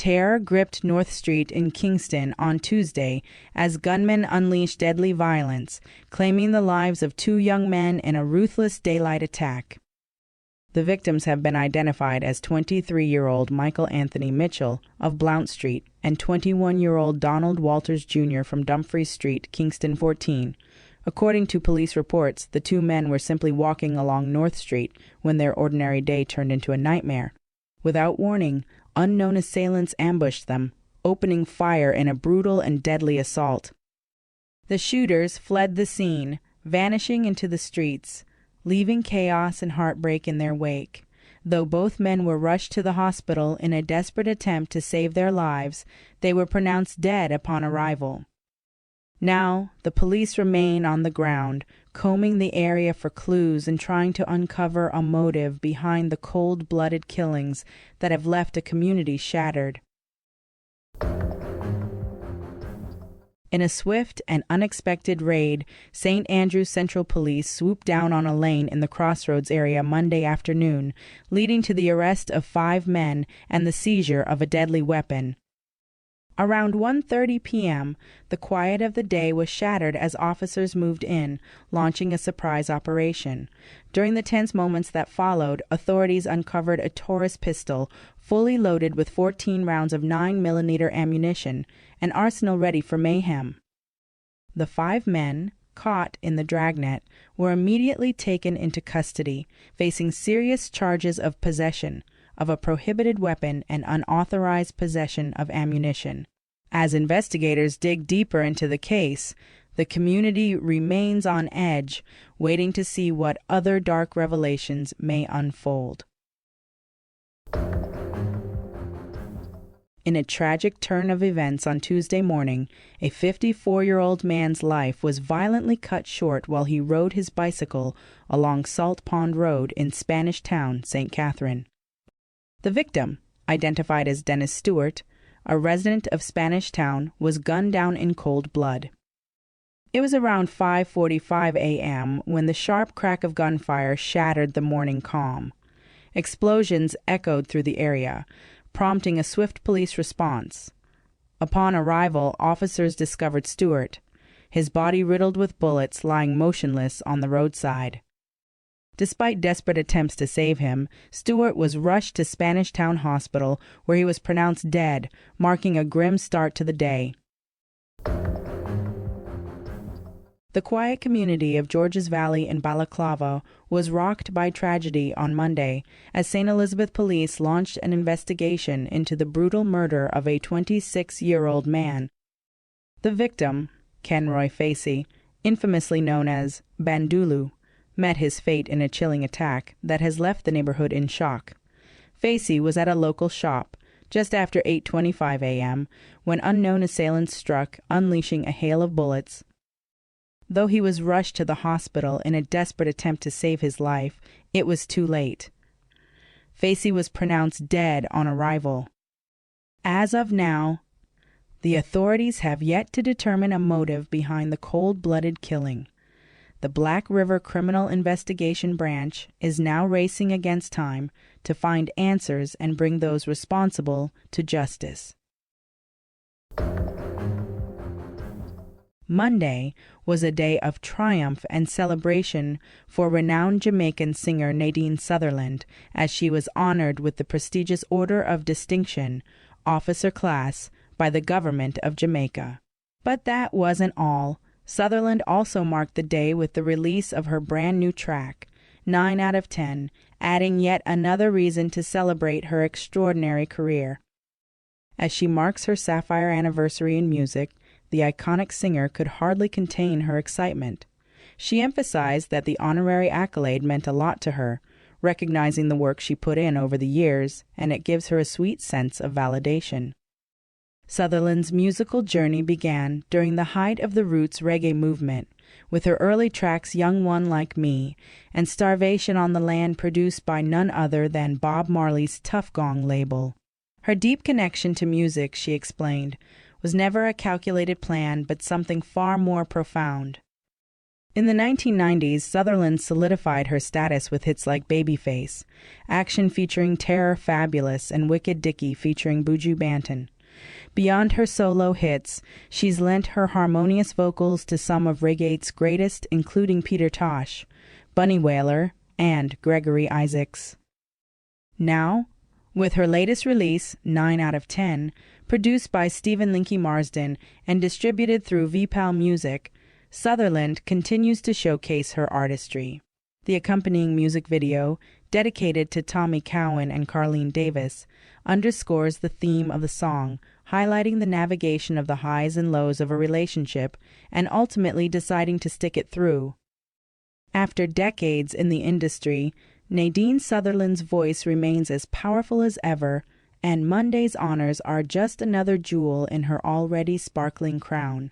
Terror gripped North Street in Kingston on Tuesday as gunmen unleashed deadly violence, claiming the lives of 2 young men in a ruthless daylight attack. The victims have been identified as 23-year-old Michael Anthony Mitchell of Blount Street and 21-year-old Donald Walters Jr. from Dumfries Street, Kingston 14. According to police reports, the 2 men were simply walking along North Street when their ordinary day turned into a nightmare. Without warning, unknown assailants ambushed them, opening fire in a brutal and deadly assault. The shooters fled the scene, vanishing into the streets, leaving chaos and heartbreak in their wake. Though both men were rushed to the hospital in a desperate attempt to save their lives, they were pronounced dead upon arrival. Now, the police remain on the ground, combing the area for clues and trying to uncover a motive behind the cold-blooded killings that have left a community shattered. In a swift and unexpected raid, St. Andrews Central Police swooped down on a lane in the Crossroads area Monday afternoon, leading to the arrest of 5 men and the seizure of a deadly weapon. Around 1:30 p.m., the quiet of the day was shattered as officers moved in, launching a surprise operation. During the tense moments that followed, authorities uncovered a Taurus pistol fully loaded with 14 rounds of 9mm ammunition, an arsenal ready for mayhem. The 5 men, caught in the dragnet, were immediately taken into custody, facing serious charges of possession of a prohibited weapon and unauthorized possession of ammunition. As investigators dig deeper into the case, the community remains on edge, waiting to see what other dark revelations may unfold. In a tragic turn of events on Tuesday morning, a 54-year-old man's life was violently cut short while he rode his bicycle along Salt Pond Road in Spanish Town, St. Catherine. The victim, identified as Dennis Stewart, a resident of Spanish Town, was gunned down in cold blood. It was around 5:45 a.m. when the sharp crack of gunfire shattered the morning calm. Explosions echoed through the area, prompting a swift police response. Upon arrival, officers discovered Stewart, his body riddled with bullets, lying motionless on the roadside. Despite desperate attempts to save him, Stewart was rushed to Spanish Town Hospital, where he was pronounced dead, marking a grim start to the day. The quiet community of Georges Valley in Balaclava was rocked by tragedy on Monday as St. Elizabeth police launched an investigation into the brutal murder of a 26-year-old man. The victim, Kenroy Facey, infamously known as Bandulu, met his fate in a chilling attack that has left the neighborhood in shock. Facey was at a local shop just after 8:25 a.m. when unknown assailants struck, unleashing a hail of bullets. Though he was rushed to the hospital in a desperate attempt to save his life, it was too late. Facey was pronounced dead on arrival. As of now, the authorities have yet to determine a motive behind the cold-blooded killing. The Black River Criminal Investigation Branch is now racing against time to find answers and bring those responsible to justice. Monday was a day of triumph and celebration for renowned Jamaican singer Nadine Sutherland, as she was honored with the prestigious Order of Distinction, Officer Class, by the government of Jamaica. But that wasn't all. Sutherland also marked the day with the release of her brand new track, 9 out of 10, adding yet another reason to celebrate her extraordinary career. As she marks her sapphire anniversary in music, the iconic singer could hardly contain her excitement. She emphasized that the honorary accolade meant a lot to her, recognizing the work she put in over the years, and it gives her a sweet sense of validation. Sutherland's musical journey began during the height of the roots reggae movement, with her early tracks Young One Like Me and Starvation on the Land, produced by none other than Bob Marley's Tough Gong label. Her deep connection to music, she explained, was never a calculated plan but something far more profound. In the 1990s, Sutherland solidified her status with hits like Babyface, Action featuring Terror Fabulous, and Wicked Dicky featuring Buju Banton. Beyond her solo hits, she's lent her harmonious vocals to some of reggae's greatest, including Peter Tosh, Bunny Wailer, and Gregory Isaacs. Now, with her latest release, 9 out of 10, produced by Stephen Linky Marsden and distributed through VPAL Music, Sutherland continues to showcase her artistry. The accompanying music video, dedicated to Tommy Cowan and Carlene Davis, underscores the theme of the song, highlighting the navigation of the highs and lows of a relationship and ultimately deciding to stick it through. After decades in the industry, Nadine Sutherland's voice remains as powerful as ever, and Monday's honors are just another jewel in her already sparkling crown.